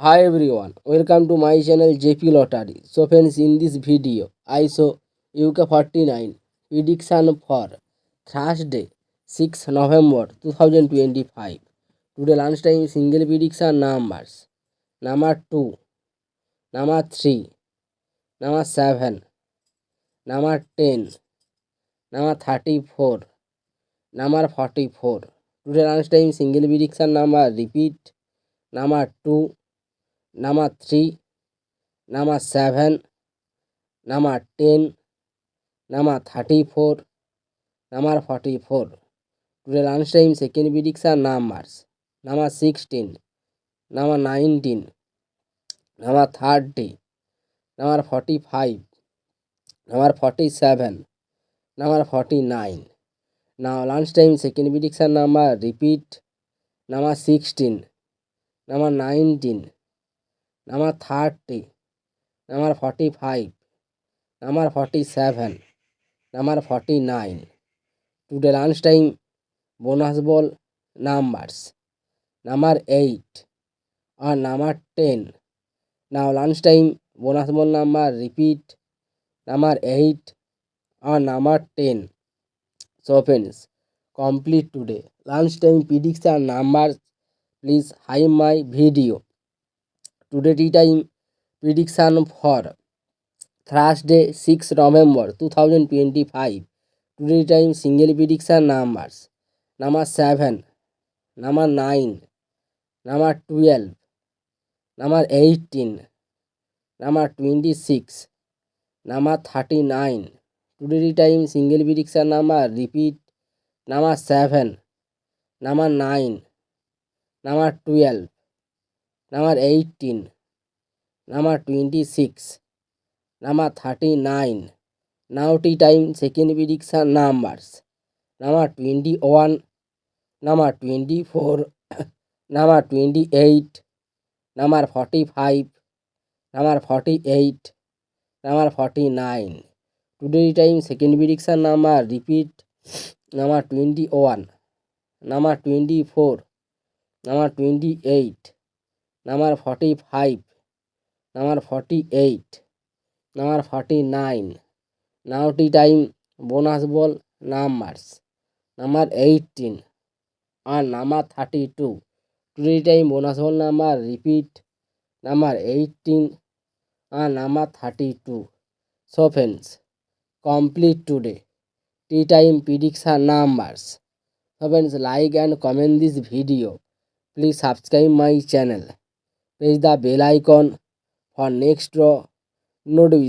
Hi everyone, welcome to my channel JP Lottery. So friends, in this video, I show UK49 prediction for Thursday, 6 November 2025. Today lunchtime single prediction numbers. Number 2, number 3, number 7, number 10, number 34, number 44. Today lunchtime single prediction number repeat. Number 2, number 3, number 7, number 10, number 34, number 44. Today lunchtime second prediction numbers. Number 16, number 19, number 30, number 45, number 47, number 49. Now lunchtime second prediction number repeat. Number 16, number 19, number 30, number 45, number 47, number 49. Today lunchtime bonus ball numbers. Number 8 or number 10. Now lunchtime bonus ball number repeat. Number 8 or number 10. So friends, complete today lunchtime prediction numbers. Please hide my video. Today tea time prediction for Thursday 6 November 2025. Today time single prediction numbers. Number 7, number 9, number 12, number 18, number 26, number 39. Today time single prediction number repeat. Number 7, number 9, number 12, number 18, number 26, number 39. Now tea time second prediction numbers. Number 21, number 24, number 28, number 45, number 48, number 49. Today time second prediction number repeat. Number 21, number 24, number 28, number 45, number 48, number 49. Now tea time bonus ball numbers. Number 18 and number 32. Today time bonus ball number repeat. Number 18 and number 32. So friends, complete today tea time prediction numbers. So friends, like and comment this video. Please subscribe my channel. Press the bell icon for next draw notification.